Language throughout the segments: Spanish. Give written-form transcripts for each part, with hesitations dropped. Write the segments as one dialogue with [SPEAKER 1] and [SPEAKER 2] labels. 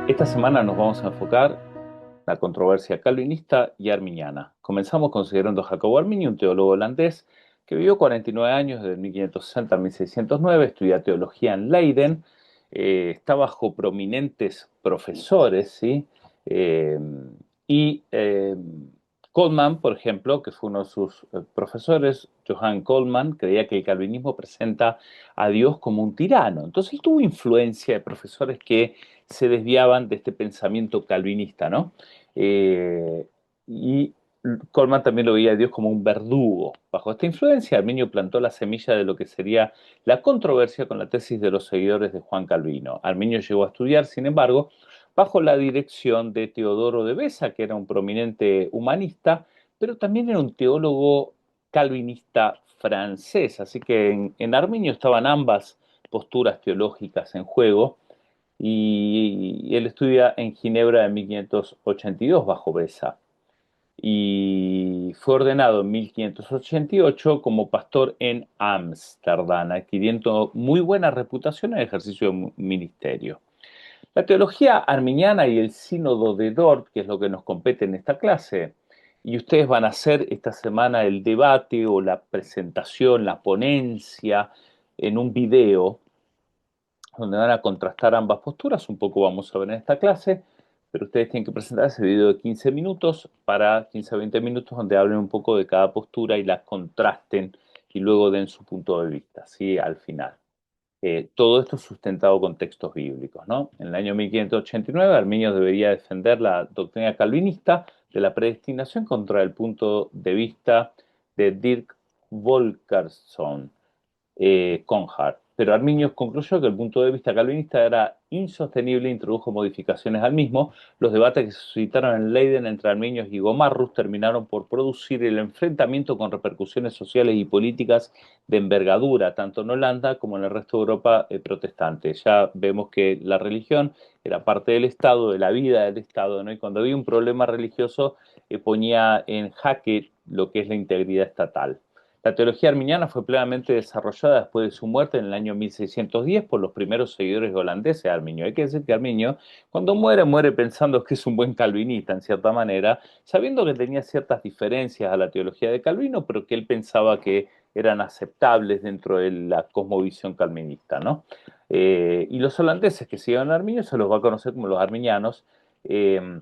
[SPEAKER 1] Esta semana nos vamos a enfocar en la controversia calvinista y arminiana. Comenzamos considerando a Jacobo Arminio, un teólogo holandés que vivió 49 años, desde 1560 a 1609, estudió teología en Leiden, está bajo prominentes profesores, ¿sí? Eh, y Coleman, por ejemplo, que fue uno de sus profesores, Johann Coleman, creía que el calvinismo presenta a Dios como un tirano. Entonces él tuvo influencia de profesores que se desviaban de este pensamiento calvinista, ¿no? Y Coleman también lo veía a Dios como un verdugo. Bajo esta influencia, Arminio plantó la semilla de lo que sería la controversia con la tesis de los seguidores de Juan Calvino. Arminio llegó a estudiar, sin embargo, bajo la dirección de Teodoro de Beza, que era un prominente humanista, pero también era un teólogo calvinista francés. Así que en Arminio estaban ambas posturas teológicas en juego, y él estudia en Ginebra en 1582 bajo Beza, y fue ordenado en 1588 como pastor en Ámsterdam, adquiriendo muy buena reputación en el ejercicio del ministerio. La teología arminiana y el sínodo de Dort, que es lo que nos compete en esta clase, y ustedes van a hacer esta semana el debate o la presentación, la ponencia en un video donde van a contrastar ambas posturas. Un poco vamos a ver en esta clase, pero ustedes tienen que presentar ese video de 15 minutos, para 15 a 20 minutos, donde hablen un poco de cada postura y las contrasten y luego den su punto de vista, ¿sí? Al final. Todo esto sustentado con textos bíblicos, ¿no? En el año 1589, Arminio debería defender la doctrina calvinista de la predestinación contra el punto de vista de Dirk Volkerson, Conhard. Pero Arminio concluyó que el punto de vista calvinista era insostenible e introdujo modificaciones al mismo. Los debates que se suscitaron en Leiden entre arminios y gomarrus terminaron por producir el enfrentamiento con repercusiones sociales y políticas de envergadura, tanto en Holanda como en el resto de Europa protestante. Ya vemos que la religión era parte del Estado, de la vida del Estado, ¿no? Y cuando había un problema religioso, ponía en jaque lo que es la integridad estatal. La teología arminiana fue plenamente desarrollada después de su muerte en el año 1610 por los primeros seguidores holandeses de Arminio. Hay que decir que Arminio, cuando muere, muere pensando que es un buen calvinista, en cierta manera, sabiendo que tenía ciertas diferencias a la teología de Calvino, pero que él pensaba que eran aceptables dentro de la cosmovisión calvinista, ¿no? Y los holandeses que siguen a Arminio se los va a conocer como los arminianos, eh,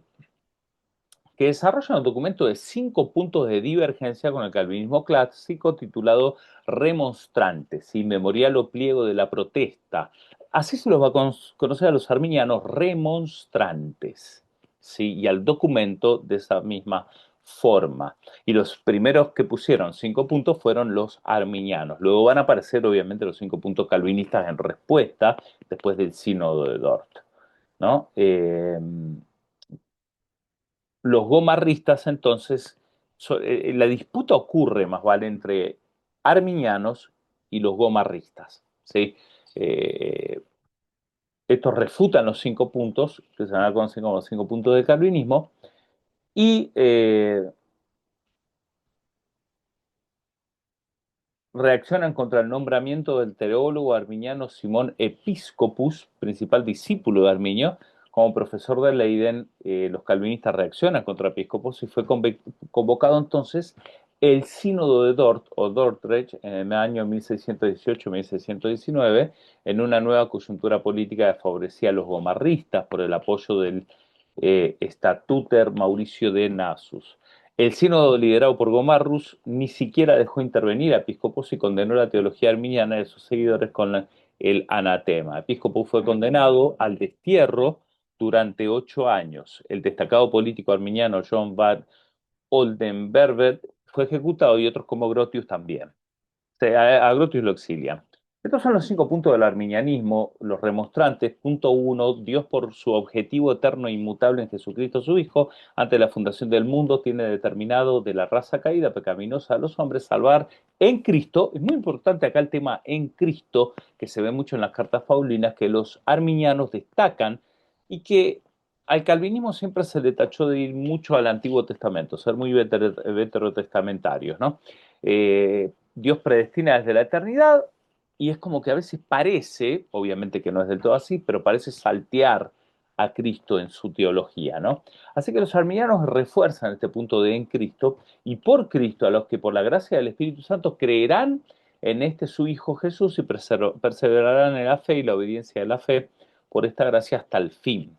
[SPEAKER 1] que desarrolla un documento de 5 puntos de divergencia con el calvinismo clásico titulado Remonstrantes, ¿sí? Memorial o pliego de la protesta. Así se los va a conocer a los arminianos, remonstrantes, ¿sí? Y al documento de esa misma forma. Y los primeros que pusieron 5 puntos fueron los arminianos. Luego van a aparecer, obviamente, los 5 puntos calvinistas en respuesta después del sínodo de Dort, ¿no? Los gomarristas, entonces, la disputa ocurre más vale entre arminianos y los gomarristas, ¿sí? Eh, Estos refutan los 5 puntos, que se van a conocer como los 5 puntos del calvinismo, y reaccionan contra el nombramiento del teólogo arminiano Simón Episcopus, principal discípulo de Arminio, como profesor de Leiden. Los calvinistas reaccionan contra Episcopus y fue convocado entonces el sínodo de Dort o Dordrecht en el año 1618-1619, en una nueva coyuntura política que favorecía a los gomarristas por el apoyo del estatuter Mauricio de Nasus. El sínodo liderado por Gomarrus ni siquiera dejó intervenir a Episcopos y condenó la teología arminiana de sus seguidores con el anatema. Episcopos fue condenado al destierro durante 8 años. El destacado político arminiano John van Oldenbarger fue ejecutado, y otros como Grotius también. A Grotius lo exilian. Estos son los 5 puntos del arminianismo, los remonstrantes. Punto 1: Dios, por su objetivo eterno e inmutable en Jesucristo su Hijo, ante la fundación del mundo, tiene determinado de la raza caída pecaminosa a los hombres salvar en Cristo. Es muy importante acá el tema en Cristo, que se ve mucho en las cartas paulinas, que los arminianos destacan, y que al calvinismo siempre se le tachó de ir mucho al Antiguo Testamento, ser muy veterotestamentarios, ¿no? Dios predestina desde la eternidad y es como que a veces parece, obviamente que no es del todo así, pero parece saltear a Cristo en su teología, ¿no? Así que los arminianos refuerzan este punto de en Cristo y por Cristo a los que por la gracia del Espíritu Santo creerán en este su Hijo Jesús y perseverarán en la fe y la obediencia de la fe por esta gracia hasta el fin.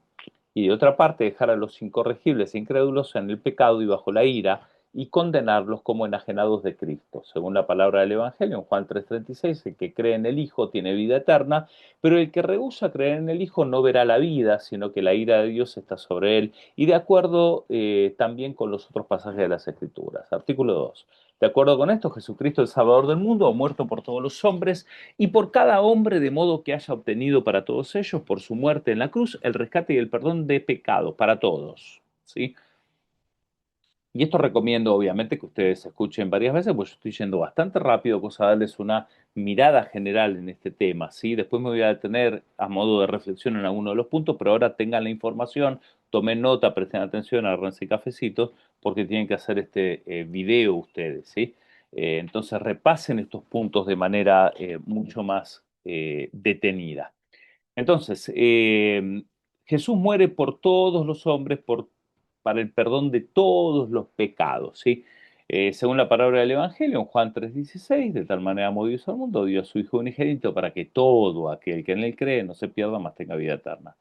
[SPEAKER 1] Y de otra parte, dejar a los incorregibles e incrédulos en el pecado y bajo la ira y condenarlos como enajenados de Cristo. Según la palabra del Evangelio, en Juan 3:36, el que cree en el Hijo tiene vida eterna, pero el que rehúsa creer en el Hijo no verá la vida, sino que la ira de Dios está sobre él. Y de acuerdo también con los otros pasajes de las Escrituras. Artículo 2. De acuerdo con esto, Jesucristo, el Salvador del mundo, ha muerto por todos los hombres y por cada hombre, de modo que haya obtenido para todos ellos, por su muerte en la cruz, el rescate y el perdón de pecados para todos. ¿Sí? Y esto recomiendo, obviamente, que ustedes escuchen varias veces, pues yo estoy yendo bastante rápido, cosa de darles una mirada general en este tema, ¿sí? Después me voy a detener a modo de reflexión en alguno de los puntos, pero ahora tengan la información, tomen nota, presten atención, agárrense cafecitos, porque tienen que hacer este video ustedes, ¿sí? Entonces repasen estos puntos de manera mucho más detenida. Entonces, Jesús muere por todos los hombres para el perdón de todos los pecados, ¿sí? Según la palabra del Evangelio, en Juan 3:16, de tal manera amó Dios al mundo, dio a su Hijo unigénito para que todo aquel que en él cree no se pierda, mas tenga vida eterna.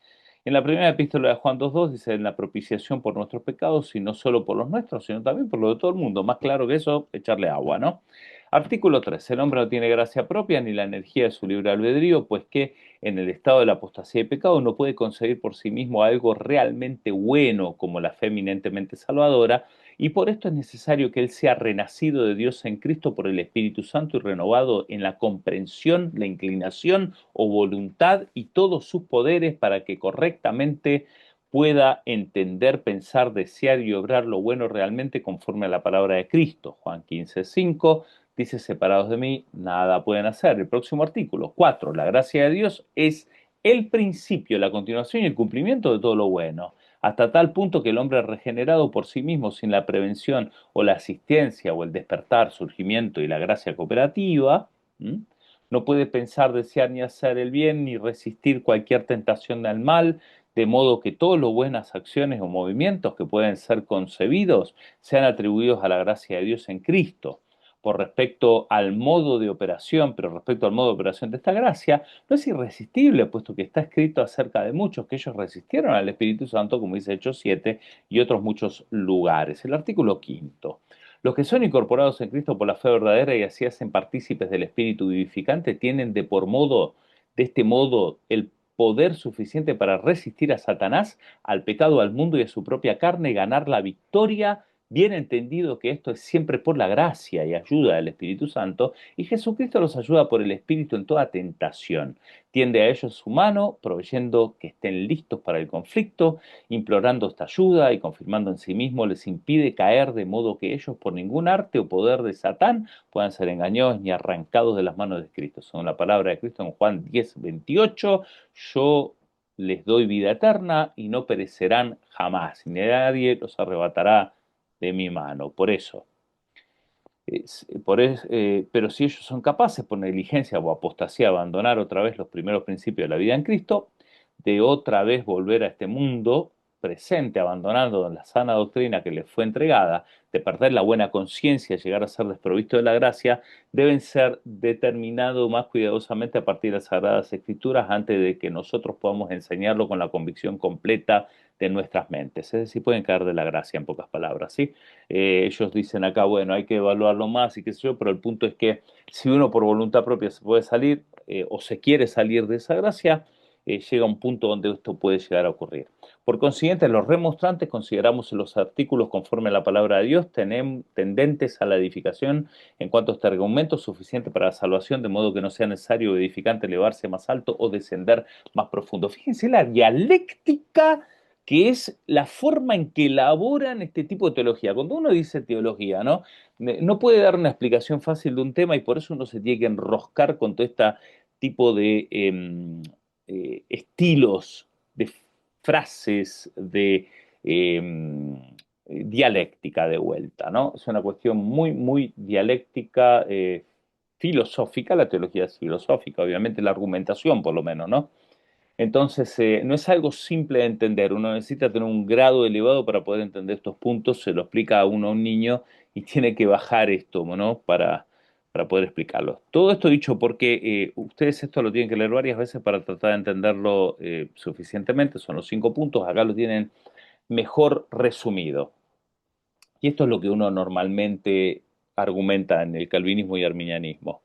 [SPEAKER 1] En la primera epístola de Juan 2:2 dice, en la propiciación por nuestros pecados, y no solo por los nuestros, sino también por los de todo el mundo. Más claro que eso, echarle agua, ¿no? Artículo 3. El hombre no tiene gracia propia ni la energía de su libre albedrío, pues que en el estado de la apostasía y pecado no puede concebir por sí mismo algo realmente bueno como la fe eminentemente salvadora, y por esto es necesario que él sea renacido de Dios en Cristo por el Espíritu Santo y renovado en la comprensión, la inclinación o voluntad y todos sus poderes para que correctamente pueda entender, pensar, desear y obrar lo bueno realmente conforme a la palabra de Cristo. Juan 15:5 dice, separados de mí, nada pueden hacer. El próximo artículo, 4, la gracia de Dios es el principio, la continuación y el cumplimiento de todo lo bueno, hasta tal punto que el hombre regenerado por sí mismo, sin la prevención o la asistencia o el despertar, surgimiento y la gracia cooperativa, ¿m? No puede pensar, desear ni hacer el bien, ni resistir cualquier tentación del mal, de modo que todas las buenas acciones o movimientos que pueden ser concebidos sean atribuidos a la gracia de Dios en Cristo por respecto al modo de operación, pero respecto al modo de operación de esta gracia, no es irresistible, puesto que está escrito acerca de muchos que ellos resistieron al Espíritu Santo, como dice Hechos 7, y otros muchos lugares. El artículo quinto. Los que son incorporados en Cristo por la fe verdadera y así hacen partícipes del Espíritu vivificante tienen de este modo, el poder suficiente para resistir a Satanás, al pecado, al mundo y a su propia carne, y ganar la victoria, bien entendido que esto es siempre por la gracia y ayuda del Espíritu Santo, y Jesucristo los ayuda por el Espíritu en toda tentación. Tiende a ellos su mano, proveyendo que estén listos para el conflicto, implorando esta ayuda y confirmando en sí mismo, les impide caer de modo que ellos por ningún arte o poder de Satán puedan ser engañados ni arrancados de las manos de Cristo. Según la palabra de Cristo en Juan 10:28, yo les doy vida eterna y no perecerán jamás, ni nadie los arrebatará de mi mano. Por eso, pero si ellos son capaces por negligencia o apostasía de abandonar otra vez los primeros principios de la vida en Cristo, de otra vez volver a este mundo presente, abandonando la sana doctrina que les fue entregada, de perder la buena conciencia, llegar a ser desprovisto de la gracia, deben ser determinados más cuidadosamente a partir de las Sagradas Escrituras antes de que nosotros podamos enseñarlo con la convicción completa de nuestras mentes. Es decir, pueden caer de la gracia en pocas palabras, ¿sí? Ellos dicen acá, bueno, hay que evaluarlo más y qué sé yo, pero el punto es que si uno por voluntad propia se puede salir o se quiere salir de esa gracia, llega un punto donde esto puede llegar a ocurrir. Por consiguiente, los remonstrantes consideramos los artículos conforme a la palabra de Dios tendentes a la edificación en cuanto a este argumento suficiente para la salvación, de modo que no sea necesario edificante elevarse más alto o descender más profundo. Fíjense la dialéctica que es la forma en que elaboran este tipo de teología. Cuando uno dice teología, ¿no? No puede dar una explicación fácil de un tema y por eso uno se tiene que enroscar con todo este tipo de estilos, de frases, de dialéctica de vuelta, ¿no? Es una cuestión muy, muy dialéctica, filosófica, la teología es filosófica, obviamente la argumentación por lo menos, ¿no? Entonces, no es algo simple de entender, uno necesita tener un grado elevado para poder entender estos puntos, se lo explica a uno a un niño y tiene que bajar esto, ¿no? Para poder explicarlo. Todo esto dicho porque ustedes esto lo tienen que leer varias veces para tratar de entenderlo suficientemente, son los 5 puntos, acá lo tienen mejor resumido. Y esto es lo que uno normalmente argumenta en el calvinismo y arminianismo.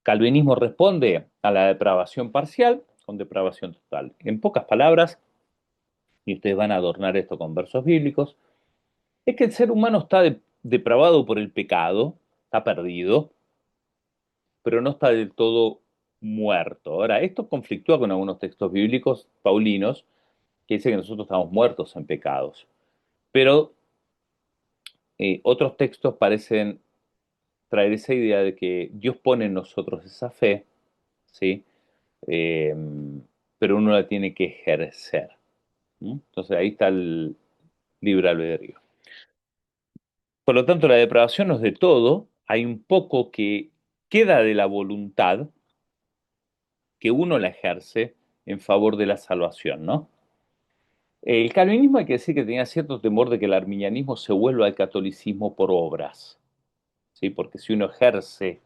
[SPEAKER 1] Calvinismo responde a la depravación parcial con depravación total. En pocas palabras, y ustedes van a adornar esto con versos bíblicos, es que el ser humano está depravado por el pecado, está perdido, pero no está del todo muerto. Ahora, esto conflictúa con algunos textos bíblicos paulinos que dicen que nosotros estamos muertos en pecados, pero otros textos parecen traer esa idea de que Dios pone en nosotros esa fe, ¿sí? Eh, pero uno la tiene que ejercer. ¿Mm? Entonces ahí está el libre albedrío. Por lo tanto, la depravación no es de todo, hay un poco que queda de la voluntad que uno la ejerce en favor de la salvación, ¿no? El calvinismo hay que decir que tenía cierto temor de que el arminianismo se vuelva al catolicismo por obras, ¿sí? Porque si uno ejerce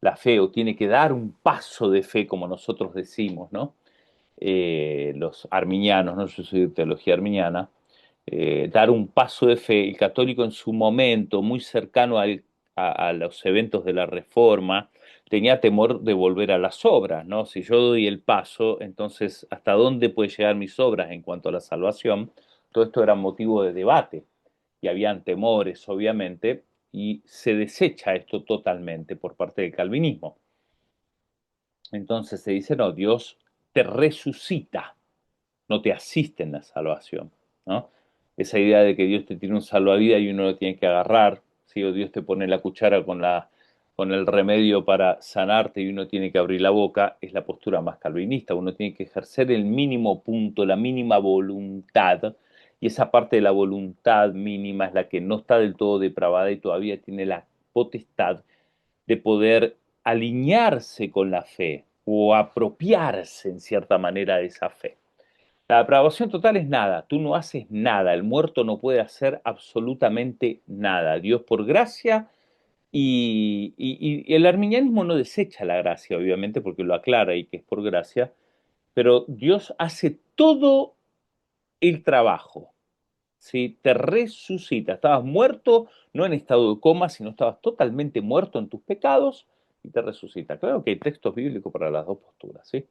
[SPEAKER 1] la fe o tiene que dar un paso de fe, como nosotros decimos, ¿no? Los arminianos, ¿no? Yo soy de teología arminiana, dar un paso de fe. El católico en su momento, muy cercano a los eventos de la Reforma, tenía temor de volver a las obras, ¿no? Si yo doy el paso, entonces, ¿hasta dónde pueden llegar mis obras en cuanto a la salvación? Todo esto era motivo de debate y habían temores, obviamente, y se desecha esto totalmente por parte del calvinismo. Entonces se dice, no, Dios te resucita, no te asiste en la salvación, ¿no? Esa idea de que Dios te tiene un salvavidas y uno lo tiene que agarrar, ¿sí? O Dios te pone la cuchara con el remedio para sanarte y uno tiene que abrir la boca, es la postura más calvinista. Uno tiene que ejercer el mínimo punto, la mínima voluntad, y esa parte de la voluntad mínima es la que no está del todo depravada y todavía tiene la potestad de poder alinearse con la fe o apropiarse en cierta manera de esa fe. La depravación total es nada, tú no haces nada, el muerto no puede hacer absolutamente nada. Dios por gracia y el arminianismo no desecha la gracia, obviamente, porque lo aclara y que es por gracia, pero Dios hace todo el trabajo. ¿Sí? Te resucita, estabas muerto, no en estado de coma, sino estabas totalmente muerto en tus pecados y te resucita. Claro que hay textos bíblicos para las dos posturas, ¿sí?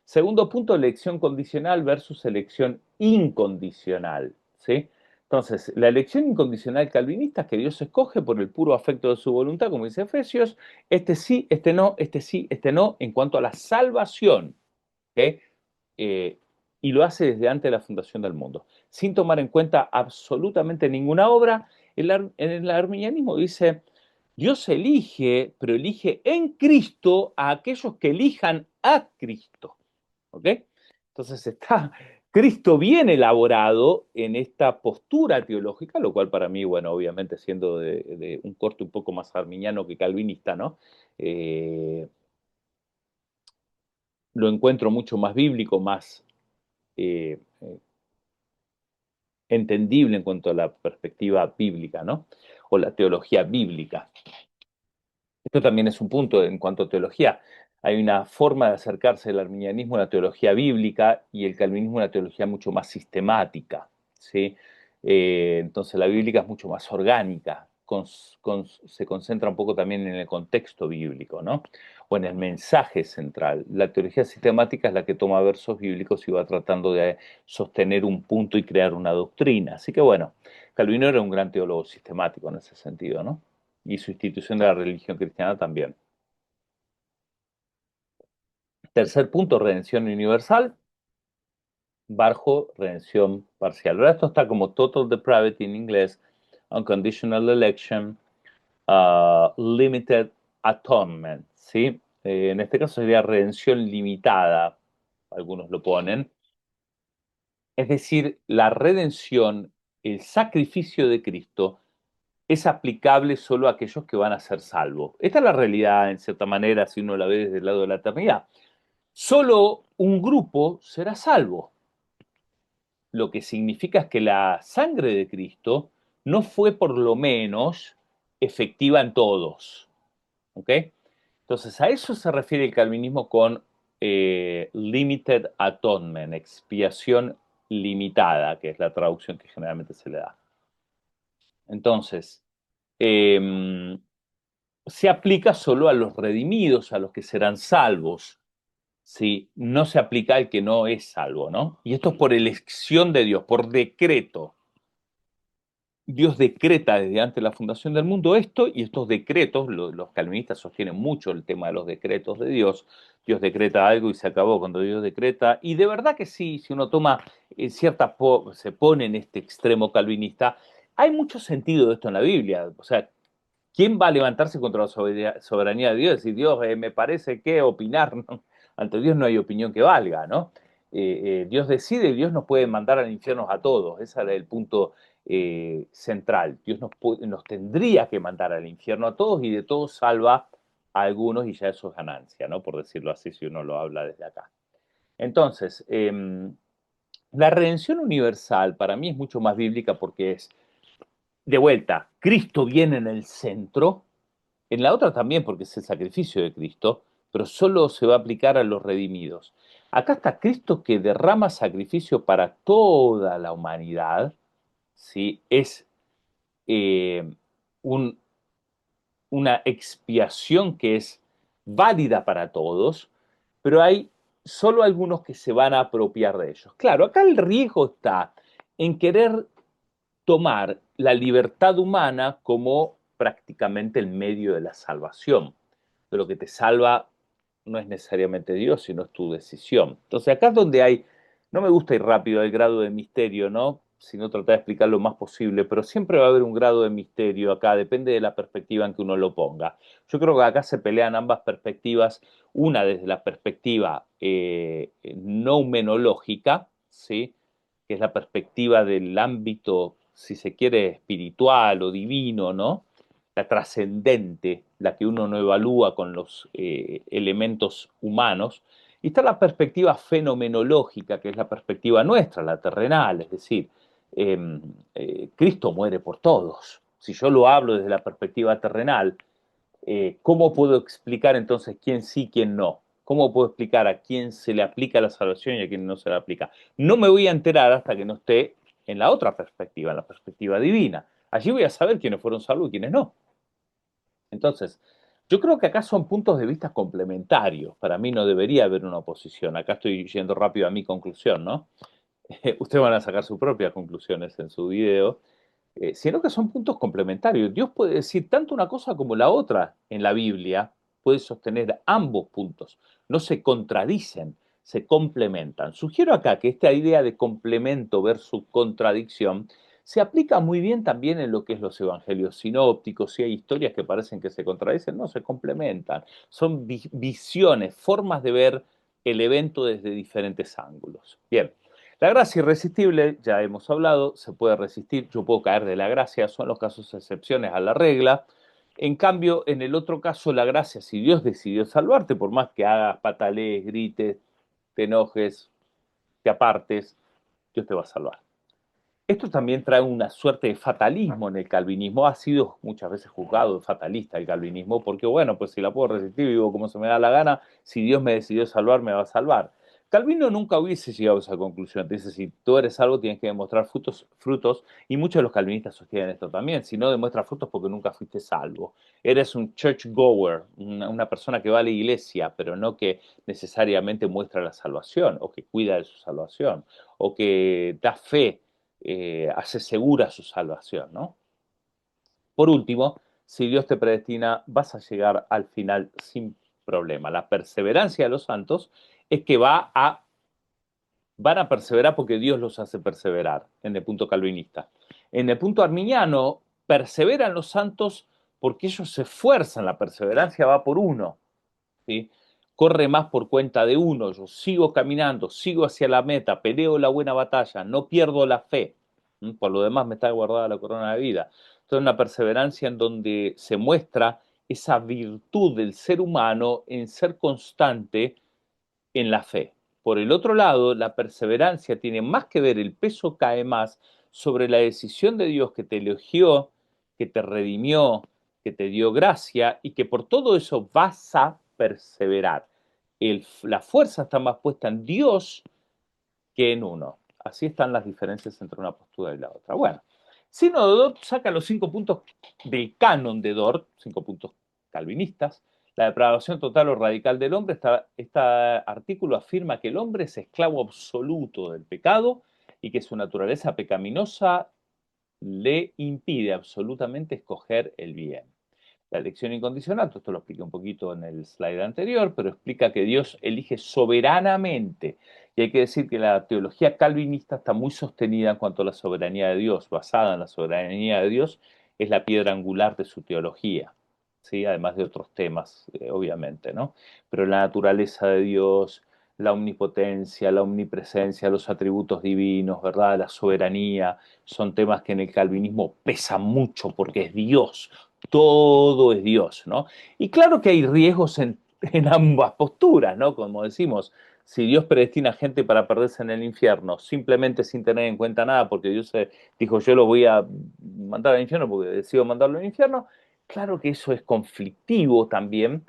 [SPEAKER 1] Segundo punto, elección condicional versus elección incondicional, ¿sí? Entonces, la elección incondicional calvinista es que Dios escoge por el puro afecto de su voluntad, como dice Efesios, este sí, este no, este sí, este no, en cuanto a la salvación, ¿ok? eh, y lo hace desde antes de la fundación del mundo, sin tomar en cuenta absolutamente ninguna obra. En el arminianismo dice, Dios elige, pero elige en Cristo a aquellos que elijan a Cristo. ¿Ok? Entonces está Cristo bien elaborado en esta postura teológica, lo cual para mí, bueno, obviamente siendo de un corte un poco más arminiano que calvinista, ¿no? Lo encuentro mucho más bíblico, más eh, entendible en cuanto a la perspectiva bíblica, ¿no? O la teología bíblica. Esto también es un punto en cuanto a teología. Hay una forma de acercarse el arminianismo a la teología bíblica y el calvinismo a una teología mucho más sistemática, ¿sí? Entonces la bíblica es mucho más orgánica, se concentra un poco también en el contexto bíblico, ¿no? O en el mensaje central. La teología sistemática es la que toma versos bíblicos y va tratando de sostener un punto y crear una doctrina. Así que bueno, Calvino era un gran teólogo sistemático en ese sentido, ¿no? Y su institución de la religión cristiana también. Tercer punto, redención universal, bajo redención parcial. Ahora esto está como total depravity en inglés, unconditional election, limited atonement, ¿sí? En este caso sería redención limitada, algunos lo ponen. Es decir, la redención, el sacrificio de Cristo, es aplicable solo a aquellos que van a ser salvos. Esta es la realidad, en cierta manera, si uno la ve desde el lado de la eternidad. Solo un grupo será salvo, lo que significa es que la sangre de Cristo no fue por lo menos efectiva en todos. ¿Ok? Entonces, a eso se refiere el calvinismo con limited atonement, expiación limitada, que es la traducción que generalmente se le da. Entonces, eh, se aplica solo a los redimidos, a los que serán salvos. ¿Sí? No se aplica al que no es salvo, ¿no? Y esto es por elección de Dios, por decreto. Dios decreta desde antes de la fundación del mundo esto, y estos decretos, los calvinistas sostienen mucho el tema de los decretos de Dios. Dios decreta algo y se acabó cuando Dios decreta. Y de verdad que sí, si uno toma se pone en este extremo calvinista, hay mucho sentido de esto en la Biblia. O sea, ¿quién va a levantarse contra la soberanía de Dios? Decir, Dios, me parece que opinar, ¿no? Ante Dios no hay opinión que valga, ¿no? Dios decide y Dios nos puede mandar al infierno a todos. Ese era el punto central. Dios nos tendría que mandar al infierno a todos y de todos salva a algunos y ya eso es ganancia, ¿no? Por decirlo así, si uno lo habla desde acá. Entonces, la redención universal para mí es mucho más bíblica porque es, de vuelta, Cristo viene en el centro, en la otra también porque es el sacrificio de Cristo, pero solo se va a aplicar a los redimidos. Acá está Cristo que derrama sacrificio para toda la humanidad, ¿sí? Es eh, un, una expiación que es válida para todos, pero hay solo algunos que se van a apropiar de ellos. Claro, acá el riesgo está en querer tomar la libertad humana como prácticamente el medio de la salvación. De lo que te salva no es necesariamente Dios, sino es tu decisión. Entonces acá es donde hay, no me gusta ir rápido al grado de misterio, ¿no? Sino tratar de explicar lo más posible, pero siempre va a haber un grado de misterio acá, depende de la perspectiva en que uno lo ponga. Yo creo que acá se pelean ambas perspectivas, una desde la perspectiva noumenológica, ¿sí? Que es la perspectiva del ámbito, si se quiere, espiritual o divino, ¿no? La trascendente, la que uno no evalúa con los elementos humanos, y está la perspectiva fenomenológica, que es la perspectiva nuestra, la terrenal, es decir, Cristo muere por todos. Si yo lo hablo desde la perspectiva terrenal, ¿cómo puedo explicar entonces quién sí, quién no? ¿Cómo puedo explicar a quién se le aplica la salvación y a quién no se le aplica? No me voy a enterar hasta que no esté en la otra perspectiva, en la perspectiva divina. Allí voy a saber quiénes fueron salvos y quiénes no. Entonces, yo creo que acá son puntos de vista complementarios. Para mí no debería haber una oposición. Acá estoy yendo rápido a mi conclusión, ¿no? Ustedes van a sacar sus propias conclusiones en su video, sino que son puntos complementarios. Dios puede decir tanto una cosa como la otra en la Biblia, puede sostener ambos puntos. No se contradicen, se complementan. Sugiero acá que esta idea de complemento versus contradicción se aplica muy bien también en lo que es los evangelios sinópticos. Si hay historias que parecen que se contradicen, no, se complementan. Son visiones, formas de ver el evento desde diferentes ángulos. Bien, la gracia irresistible, ya hemos hablado, se puede resistir, yo puedo caer de la gracia, son los casos excepciones a la regla. En cambio, en el otro caso, la gracia, si Dios decidió salvarte, por más que hagas, patalees, grites, te enojes, te apartes, Dios te va a salvar. Esto también trae una suerte de fatalismo en el calvinismo. Ha sido muchas veces juzgado de fatalista el calvinismo, porque bueno, pues si la puedo resistir, vivo como se me da la gana, si Dios me decidió salvar, me va a salvar. Calvino nunca hubiese llegado a esa conclusión. Dice, si tú eres salvo, tienes que demostrar frutos, y muchos de los calvinistas sostienen esto también. Si no demuestras frutos, porque nunca fuiste salvo. Eres un church goer, una persona que va a la iglesia, pero no que necesariamente muestra la salvación, o que cuida de su salvación, o que da fe, hace segura su salvación, ¿no? Por último, si Dios te predestina, vas a llegar al final sin problema. La perseverancia de los santos es que van a perseverar porque Dios los hace perseverar, en el punto calvinista. En el punto arminiano, perseveran los santos porque ellos se esfuerzan, la perseverancia va por uno, ¿sí? Corre más por cuenta de uno, yo sigo caminando, sigo hacia la meta, peleo la buena batalla, no pierdo la fe. Por lo demás me está guardada la corona de vida. Entonces, una perseverancia en donde se muestra esa virtud del ser humano en ser constante en la fe. Por el otro lado, la perseverancia tiene más que ver, el peso cae más sobre la decisión de Dios que te eligió, que te redimió, que te dio gracia y que por todo eso vas a perseverar. La fuerza está más puesta en Dios que en uno. Así están las diferencias entre una postura y la otra. Bueno, Sínodo de Dort saca los 5 puntos del canon de Dort, 5 puntos calvinistas. La depravación total o radical del hombre, este artículo afirma que el hombre es esclavo absoluto del pecado y que su naturaleza pecaminosa le impide absolutamente escoger el bien. La elección incondicional, esto lo expliqué un poquito en el slide anterior, pero explica que Dios elige soberanamente. Y hay que decir que la teología calvinista está muy sostenida en cuanto a la soberanía de Dios, basada en la soberanía de Dios, es la piedra angular de su teología, ¿sí? Además de otros temas, obviamente, ¿no? Pero la naturaleza de Dios, la omnipotencia, la omnipresencia, los atributos divinos, ¿verdad? La soberanía, son temas que en el calvinismo pesan mucho porque es Dios, todo es Dios, ¿no? Y claro que hay riesgos en ambas posturas, ¿no? Como decimos, si Dios predestina gente para perderse en el infierno, simplemente sin tener en cuenta nada, porque Dios dijo, yo lo voy a mandar al infierno porque decido mandarlo al infierno, claro que eso es conflictivo también.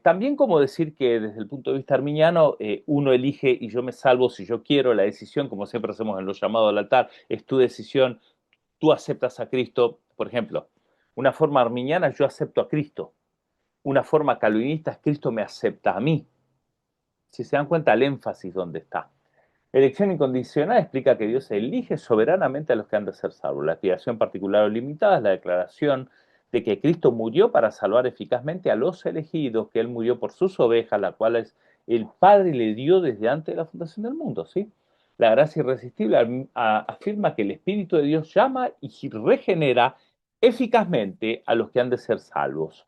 [SPEAKER 1] También como decir que desde el punto de vista arminiano, uno elige y yo me salvo si yo quiero, la decisión, como siempre hacemos en los llamados al altar, es tu decisión, tú aceptas a Cristo, por ejemplo, una forma arminiana, yo acepto a Cristo. Una forma calvinista es Cristo me acepta a mí. Si se dan cuenta el énfasis donde está. Elección incondicional explica que Dios elige soberanamente a los que han de ser salvos. La expiación particular o limitada es la declaración de que Cristo murió para salvar eficazmente a los elegidos, que Él murió por sus ovejas, las cuales el Padre le dio desde antes de la fundación del mundo, ¿sí? La gracia irresistible afirma que el Espíritu de Dios llama y regenera eficazmente a los que han de ser salvos.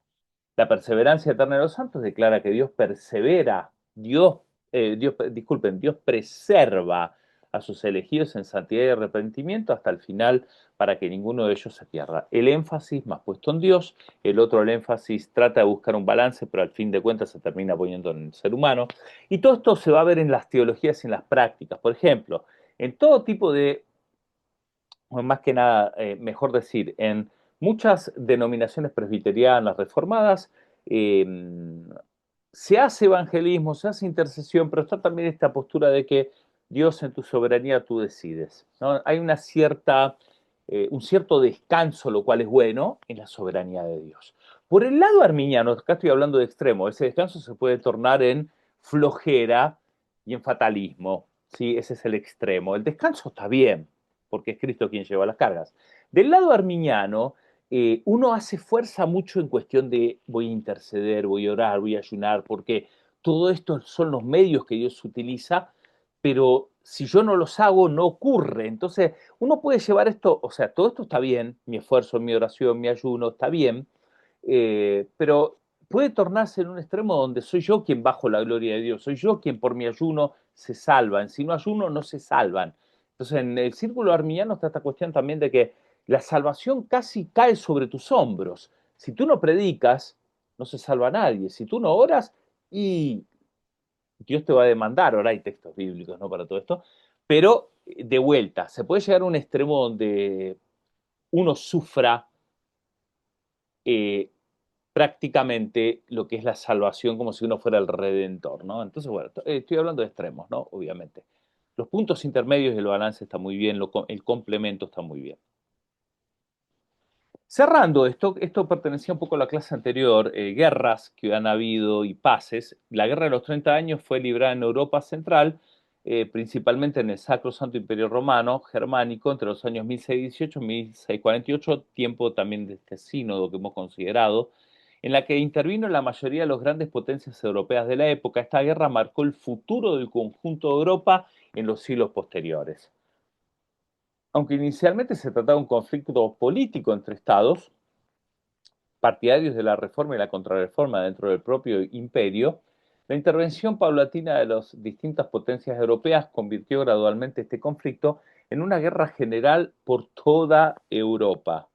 [SPEAKER 1] La perseverancia eterna de los santos declara que Dios persevera, Dios preserva a sus elegidos en santidad y arrepentimiento hasta el final para que ninguno de ellos se pierda. El énfasis más puesto en Dios, el otro, el énfasis trata de buscar un balance, pero al fin de cuentas se termina poniendo en el ser humano. Y todo esto se va a ver en las teologías y en las prácticas. Por ejemplo, en todo tipo de, o más que nada, mejor decir, en muchas denominaciones presbiterianas reformadas, eh, se hace evangelismo, se hace intercesión, pero está también esta postura de que Dios en tu soberanía tú decides, ¿no? Hay un cierto descanso, lo cual es bueno, en la soberanía de Dios. Por el lado arminiano, acá estoy hablando de extremo, ese descanso se puede tornar en flojera y en fatalismo, ¿sí? Ese es el extremo. El descanso está bien, porque es Cristo quien lleva las cargas. Del lado arminiano, uno hace fuerza mucho en cuestión de voy a interceder, voy a orar, voy a ayunar, porque todo esto son los medios que Dios utiliza, pero si yo no los hago, no ocurre. Entonces, uno puede llevar esto, o sea, todo esto está bien, mi esfuerzo, mi oración, mi ayuno, está bien, pero puede tornarse en un extremo donde soy yo quien bajo la gloria de Dios, soy yo quien por mi ayuno se salvan, si no ayuno no se salvan. Entonces, en el círculo arminiano está esta cuestión también de que la salvación casi cae sobre tus hombros. Si tú no predicas, no se salva nadie. Si tú no oras, y Dios te va a demandar. Ahora hay textos bíblicos, ¿no? Para todo esto. Pero de vuelta, se puede llegar a un extremo donde uno sufra eh, prácticamente lo que es la salvación como si uno fuera el redentor, ¿no? Entonces, bueno, estoy hablando de extremos, ¿no? Obviamente. Los puntos intermedios y el balance está muy bien, el complemento está muy bien. Cerrando esto pertenecía un poco a la clase anterior, guerras que han habido y paces. La guerra de los 30 años fue librada en Europa Central, principalmente en el Sacro Santo Imperio Romano Germánico, entre los años 1618 y 1648, tiempo también de este sínodo que hemos considerado, en la que intervino la mayoría de las grandes potencias europeas de la época. Esta guerra marcó el futuro del conjunto de Europa en los siglos posteriores. Aunque inicialmente se trataba de un conflicto político entre estados, partidarios de la reforma y la contrarreforma dentro del propio imperio, la intervención paulatina de las distintas potencias europeas convirtió gradualmente este conflicto en una guerra general por toda Europa.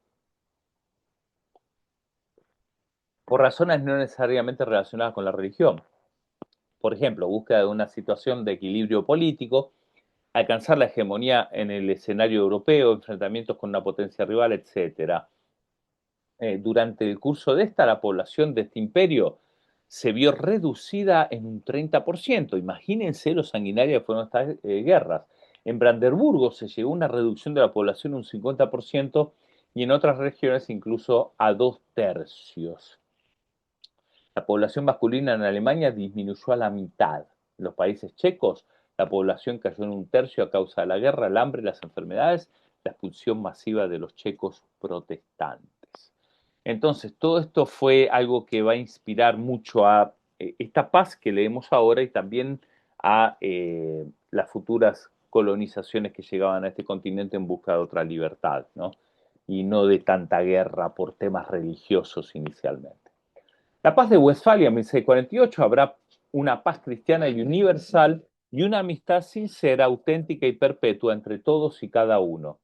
[SPEAKER 1] por razones no necesariamente relacionadas con la religión. Por ejemplo, búsqueda de una situación de equilibrio político, alcanzar la hegemonía en el escenario europeo, enfrentamientos con una potencia rival, etcétera. Durante el curso de esta, la población de este imperio se vio reducida en un 30%. Imagínense lo sanguinaria que fueron estas guerras. En Brandeburgo se llegó a una reducción de la población un 50% y en otras regiones incluso a 2/3. La población masculina en Alemania disminuyó a la mitad. En los países checos, la población cayó en un tercio a causa de la guerra, el hambre, las enfermedades, la expulsión masiva de los checos protestantes. Entonces, todo esto fue algo que va a inspirar mucho a esta paz que leemos ahora y también a las futuras colonizaciones que llegaban a este continente en busca de otra libertad, ¿no? Y no de tanta guerra por temas religiosos inicialmente. La paz de Westfalia en 1648 habrá una paz cristiana y universal y una amistad sincera, auténtica y perpetua entre todos y cada uno.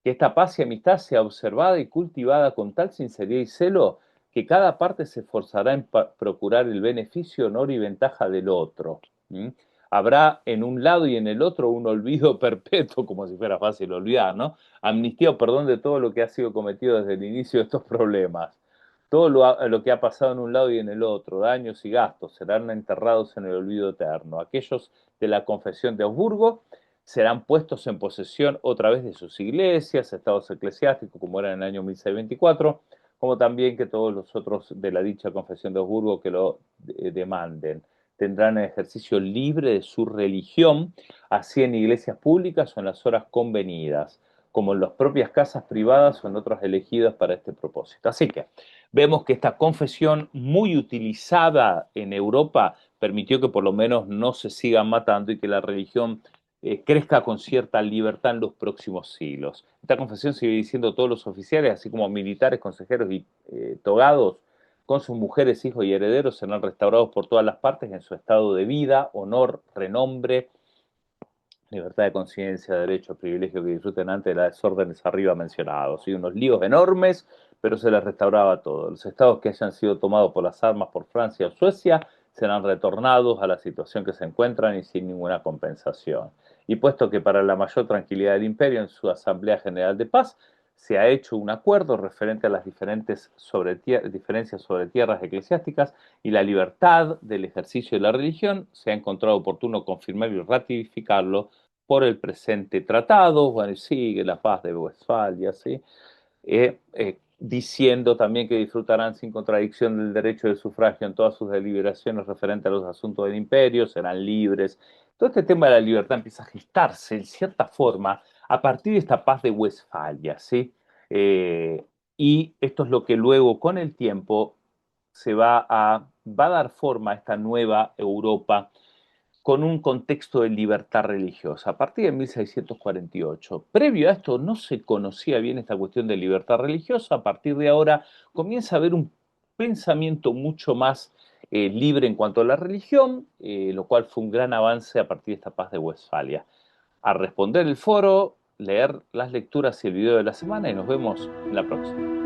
[SPEAKER 1] Que esta paz y amistad sea observada y cultivada con tal sinceridad y celo que cada parte se esforzará en procurar el beneficio, honor y ventaja del otro. ¿Mm? Habrá en un lado y en el otro un olvido perpetuo, como si fuera fácil olvidar, ¿no? Amnistía o perdón de todo lo que ha sido cometido desde el inicio de estos problemas. Todo lo que ha pasado en un lado y en el otro, daños y gastos, serán enterrados en el olvido eterno. Aquellos de la Confesión de Augsburgo serán puestos en posesión otra vez de sus iglesias, estados eclesiásticos, como era en el año 1624, como también que todos los otros de la dicha Confesión de Augsburgo que lo demanden. Tendrán ejercicio libre de su religión, así en iglesias públicas o en las horas convenidas, como en las propias casas privadas o en otras elegidas para este propósito. Así que vemos que esta confesión muy utilizada en Europa permitió que por lo menos no se sigan matando y que la religión crezca con cierta libertad en los próximos siglos. Esta confesión sigue diciendo todos los oficiales, así como militares, consejeros y togados, con sus mujeres, hijos y herederos, serán restaurados por todas las partes en su estado de vida, honor, renombre, libertad de conciencia, derecho, privilegio que disfruten antes de las desórdenes arriba mencionados. Y unos líos enormes, pero se les restauraba todo. Los estados que hayan sido tomados por las armas por Francia o Suecia serán retornados a la situación que se encuentran y sin ninguna compensación. Y puesto que para la mayor tranquilidad del imperio en su Asamblea General de Paz se ha hecho un acuerdo referente a las diferencias sobre tierras eclesiásticas y la libertad del ejercicio de la religión, se ha encontrado oportuno confirmar y ratificarlo por el presente tratado, bueno, y sigue la paz de Westfalia, ¿sí? Diciendo también que disfrutarán sin contradicción del derecho de sufragio en todas sus deliberaciones referentes a los asuntos del imperio, serán libres. Todo este tema de la libertad empieza a gestarse en cierta forma a partir de esta paz de Westfalia, ¿sí? Eh, y esto es lo que luego, con el tiempo, va a dar forma a esta nueva Europa con un contexto de libertad religiosa, a partir de 1648. Previo a esto no se conocía bien esta cuestión de libertad religiosa, a partir de ahora comienza a haber un pensamiento mucho más libre en cuanto a la religión, lo cual fue un gran avance a partir de esta paz de Westfalia. A responder el foro, leer las lecturas y el video de la semana y nos vemos en la próxima.